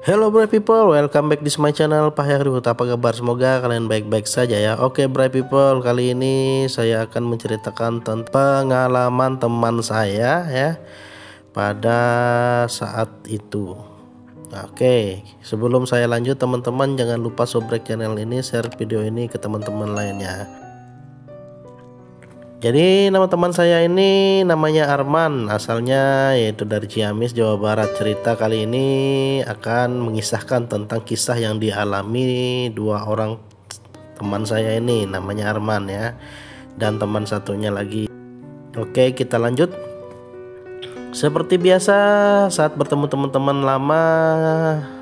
Hello bright people, welcome back di my channel Pak Heru. Apa kabar? Semoga kalian baik-baik saja ya. Oke bright people, kali ini saya akan menceritakan tentang pengalaman teman saya ya pada saat itu. Oke, sebelum saya lanjut teman-teman, jangan lupa subscribe channel ini, share video ini ke teman-teman lainnya. Jadi nama teman saya ini namanya Arman, asalnya yaitu dari Ciamis, Jawa Barat. Cerita kali ini akan mengisahkan tentang kisah yang dialami dua orang teman saya ini, namanya Arman ya, dan teman satunya lagi. Oke, kita lanjut. Seperti biasa, saat bertemu teman-teman lama,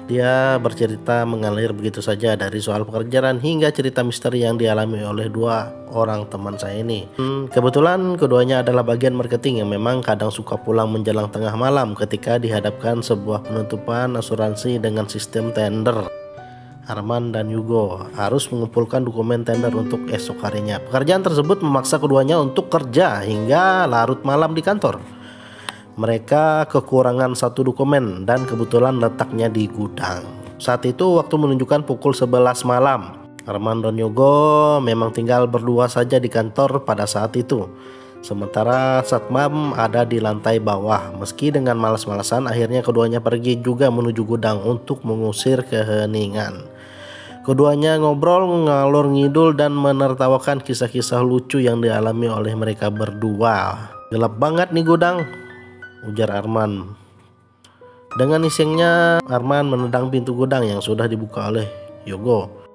dia bercerita mengalir begitu saja dari soal pekerjaan hingga cerita misteri yang dialami oleh dua orang teman saya ini. Kebetulan keduanya adalah bagian marketing yang memang kadang suka pulang menjelang tengah malam ketika dihadapkan sebuah penutupan asuransi dengan sistem tender. Arman dan Yugo harus mengumpulkan dokumen tender untuk esok harinya. Pekerjaan tersebut memaksa keduanya untuk kerja hingga larut malam di kantor. Mereka kekurangan satu dokumen dan kebetulan letaknya di gudang. Saat itu waktu menunjukkan pukul 11 malam. Arman dan Yogo memang tinggal berdua saja di kantor pada saat itu. Sementara Satmam ada di lantai bawah. Meski dengan malas-malasan, akhirnya keduanya pergi juga menuju gudang untuk mengusir keheningan. Keduanya ngobrol ngalor ngidul dan menertawakan kisah-kisah lucu yang dialami oleh mereka berdua. Gelap banget nih gudang, ujar Arman. Dengan isengnya Arman menendang pintu gudang yang sudah dibuka oleh Yogo.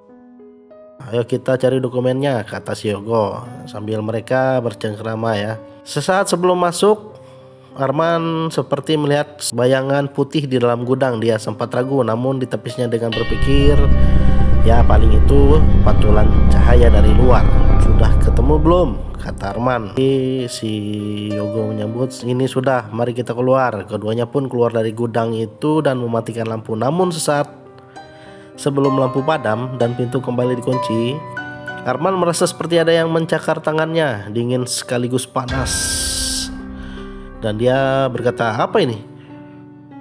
Ayo kita cari dokumennya, kata si Yogo sambil mereka bercengkrama ya. Sesaat sebelum masuk, Arman seperti melihat bayangan putih di dalam gudang. Dia sempat ragu, namun ditepisnya dengan berpikir, ya paling itu pantulan cahaya dari luar. Sudah ketemu belum? Kata Arman. Si Yogo menyambut, ini sudah, mari kita keluar. Keduanya pun keluar dari gudang itu dan mematikan lampu. Namun sesaat sebelum lampu padam dan pintu kembali dikunci, Arman merasa seperti ada yang mencakar tangannya, dingin sekaligus panas. Dan dia berkata, apa ini?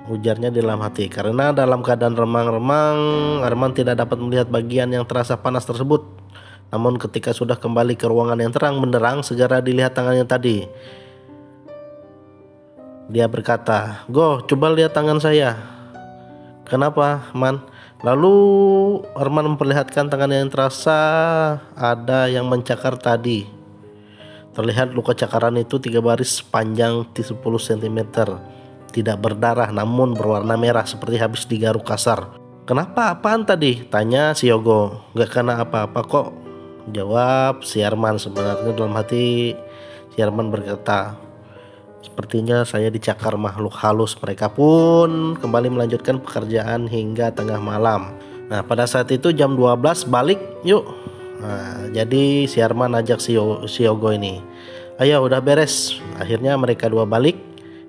Ujarnya di dalam hati. Karena dalam keadaan remang-remang, Arman tidak dapat melihat bagian yang terasa panas tersebut. Namun ketika sudah kembali ke ruangan yang terang benderang, segera dilihat tangannya tadi. Dia berkata, "Go, coba lihat tangan saya." "Kenapa, Man?" Lalu Arman memperlihatkan tangan yang terasa ada yang mencakar tadi. Terlihat luka cakaran itu 3 baris panjang 10 cm. Tidak berdarah namun berwarna merah seperti habis digaruk kasar. "Kenapa? Apaan tadi?" tanya si Yogo. "Gak kena apa-apa kok," jawab si Arman. Sebenarnya dalam hati si Arman berkata, "Sepertinya saya dicakar makhluk halus." Mereka pun kembali melanjutkan pekerjaan hingga tengah malam. Nah pada saat itu jam 12, balik yuk. Nah, jadi si Arman ajak si Yogo ini, "Ayo udah beres." Akhirnya mereka dua balik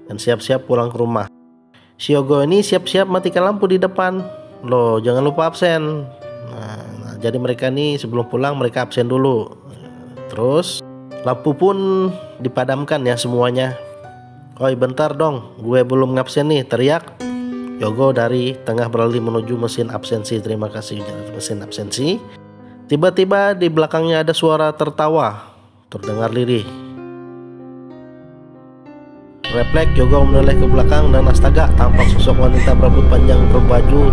dan siap-siap pulang ke rumah. Si Yogo ini siap-siap matikan lampu di depan. "Loh, jangan lupa absen." Nah, jadi mereka nih sebelum pulang mereka absen dulu. Terus lampu pun dipadamkan ya semuanya. "Oi bentar dong, gue belum ngabsen nih," teriak Yogo dari tengah beralih menuju mesin absensi. "Terima kasih," mesin absensi. Tiba-tiba di belakangnya ada suara tertawa terdengar lirih. Refleks Yogo menoleh ke belakang dan astaga, tampak sosok wanita berambut panjang berbaju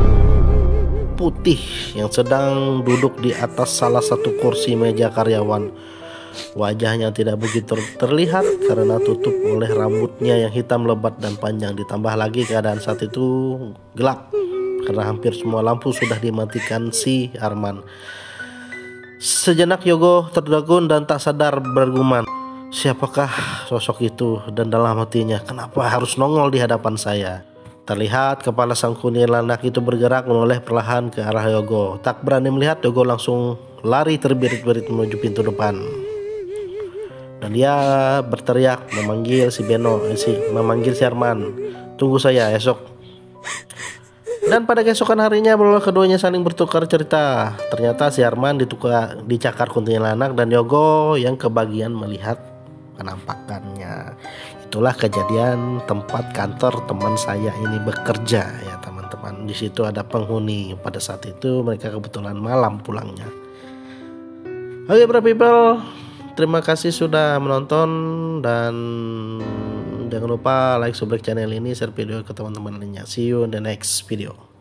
putih yang sedang duduk di atas salah satu kursi meja karyawan. Wajahnya tidak begitu terlihat karena tutup oleh rambutnya yang hitam lebat dan panjang. Ditambah lagi keadaan saat itu gelap karena hampir semua lampu sudah dimatikan si Arman. Sejenak Yogo tertegun dan tak sadar bergumam, "Siapakah sosok itu?" Dan dalam hatinya, "Kenapa harus nongol di hadapan saya?" Terlihat kepala sang kuntilanak itu bergerak menoleh perlahan ke arah Yogo. Tak berani melihat, Yogo langsung lari terbirit-birit menuju pintu depan. Dan dia berteriak memanggil memanggil si Arman, "Tunggu saya esok." Dan pada keesokan harinya berulang keduanya saling bertukar cerita. Ternyata si Arman dicakar kuntilanak dan Yogo yang kebagian melihat penampakannya. Itulah kejadian tempat kantor teman saya ini bekerja ya teman-teman. teman-teman. Di situ ada penghuni. Pada saat itu mereka kebetulan malam pulangnya. Oke, bro people, terima kasih sudah menonton dan jangan lupa like, subscribe channel ini, share video ke teman-teman lainnya. See you in the next video.